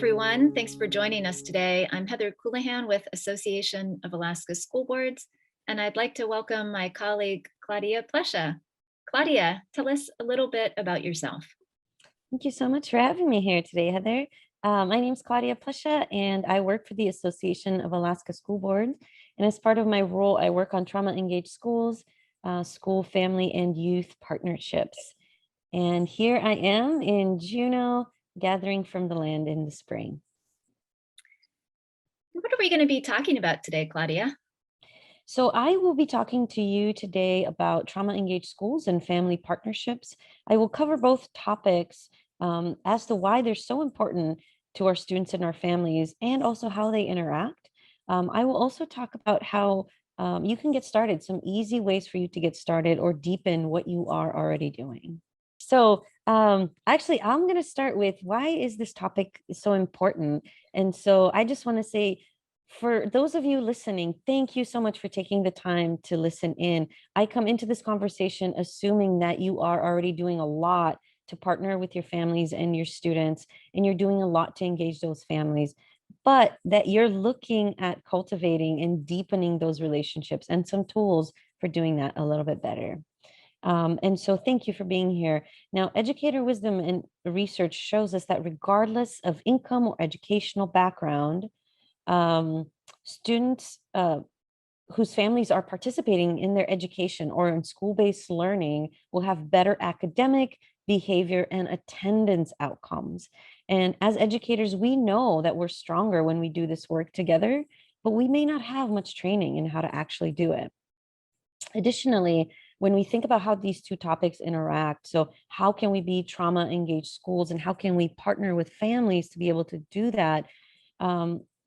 everyone. Thanks for joining us today. I'm Heather Coulihan with Association of Alaska School Boards, and I'd like to welcome my colleague, Claudia Plesha. Claudia, tell us a little bit about yourself. Thank you so much for having me here today, Heather. My name is Claudia Plesha, and I work for the Association of Alaska School Boards. And as part of my role, I work on trauma-engaged schools, school, family, and youth partnerships. And here I am in Juneau, gathering from the land in the spring. What are we going to be talking about today, Claudia? So I will be talking to you today about trauma-engaged schools and family partnerships. I will cover both topics as to why they're so important to our students and our families, and also how they interact. I will also talk about how you can get started, some easy ways for you to get started or deepen what you are already doing. So actually, I'm going to start with why is this topic so important? And so I just want to say, for those of you listening, thank you so much for taking the time to listen in. I come into this conversation assuming that you are already doing a lot to partner with your families and your students, and you're doing a lot to engage those families, but that you're looking at cultivating and deepening those relationships and some tools for doing that a little bit better. And so thank you for being here. Now, educator wisdom and research shows us that regardless of income or educational background, students whose families are participating in their education or in school-based learning will have better academic, behavior, and attendance outcomes. And as educators, we know that we're stronger when we do this work together, but we may not have much training in how to actually do it. Additionally, when we think about how these two topics interact, so how can we be trauma-engaged schools and how can we partner with families to be able to do that,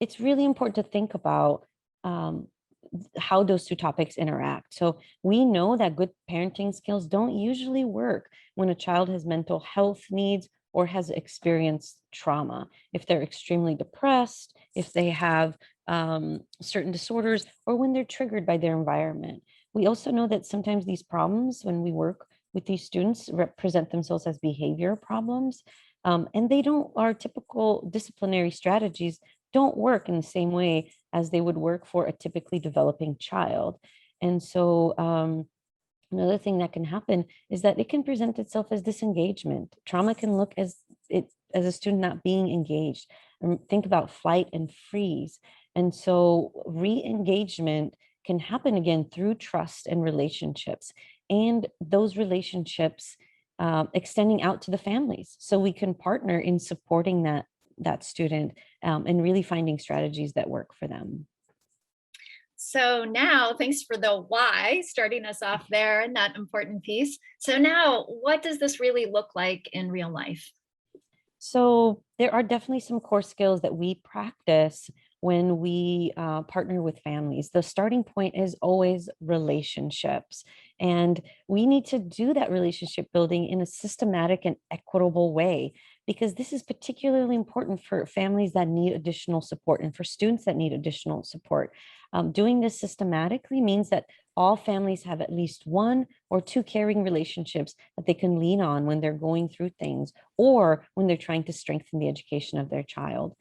it's really important to think about how those two topics interact. So we know that good parenting skills don't usually work when a child has mental health needs or has experienced trauma. If they're extremely depressed, if they have certain disorders, or when they're triggered by their environment. We also know that sometimes these problems, when we work with these students, represent themselves as behavior problems. And our typical disciplinary strategies don't work in the same way as they would work for a typically developing child. And so another thing that can happen is that it can present itself as disengagement. Trauma can look as a student not being engaged. Think about flight and freeze. And so re-engagement can happen again through trust and relationships, and those relationships extending out to the families. So we can partner in supporting that student and really finding strategies that work for them. So now, thanks for the why, starting us off there and that important piece. So now, what does this really look like in real life? So there are definitely some core skills that we practice when we partner with families. The starting point is always relationships. And we need to do that relationship building in a systematic and equitable way, because this is particularly important for families that need additional support and for students that need additional support. Doing this systematically means that all families have at least one or two caring relationships that they can lean on when they're going through things or when they're trying to strengthen the education of their child.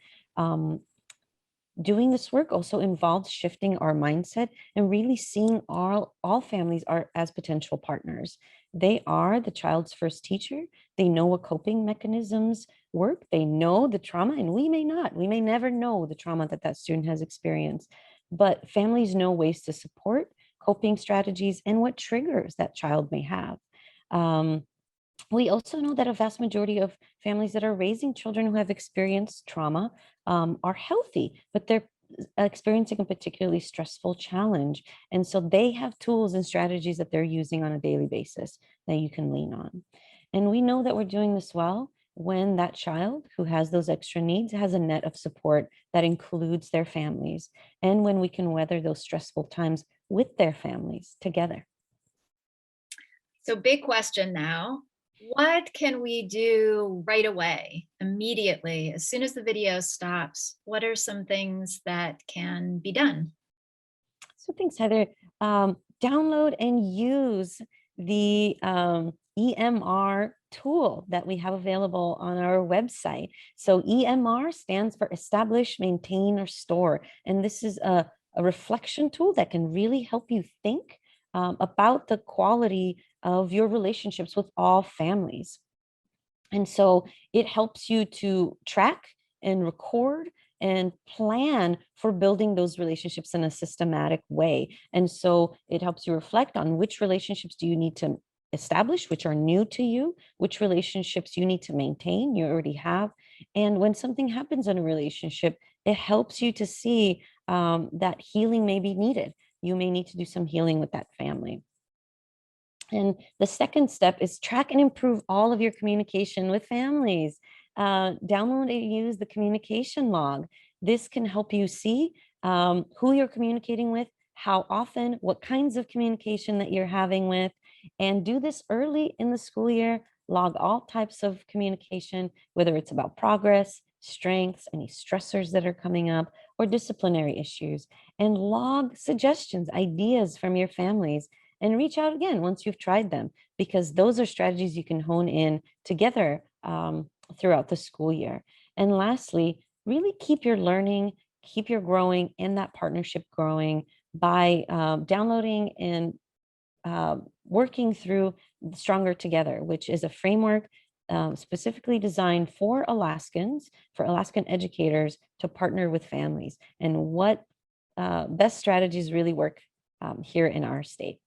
Doing this work also involves shifting our mindset and really seeing all families are as potential partners. They are the child's first teacher. They know what coping mechanisms work. They know the trauma, and we may not. We may never know the trauma that student has experienced, but families know ways to support, coping strategies, and what triggers that child may have. We also know that a vast majority of families that are raising children who have experienced trauma are healthy, but they're experiencing a particularly stressful challenge. And so they have tools and strategies that they're using on a daily basis that you can lean on. And we know that we're doing this well when that child who has those extra needs has a net of support that includes their families, and when we can weather those stressful times with their families together. So big question now. What can we do right away, immediately, as soon as the video stops? What are some things that can be done? So thanks, Heather. Download and use the EMR tool that we have available on our website. So EMR stands for establish, maintain, or store. And this is a reflection tool that can really help you think about the quality of your relationships with all families. And so it helps you to track and record and plan for building those relationships in a systematic way. And so it helps you reflect on which relationships do you need to establish, which are new to you, which relationships you need to maintain, you already have. And when something happens in a relationship, it helps you to see that healing may be needed. You may need to do some healing with that family. And the second step is track and improve all of your communication with families. Download and use the communication log. This can help you see who you're communicating with, how often, what kinds of communication that you're having with, and do this early in the school year. Log all types of communication, whether it's about progress, strengths, any stressors that are coming up, or disciplinary issues, and log suggestions, ideas from your families, and reach out again once you've tried them, because those are strategies you can hone in together throughout the school year. And lastly, really keep your learning, keep your growing and that partnership growing by downloading and working through Stronger Together, which is a framework specifically designed for Alaskans, for Alaskan educators to partner with families, and what best strategies really work here in our state.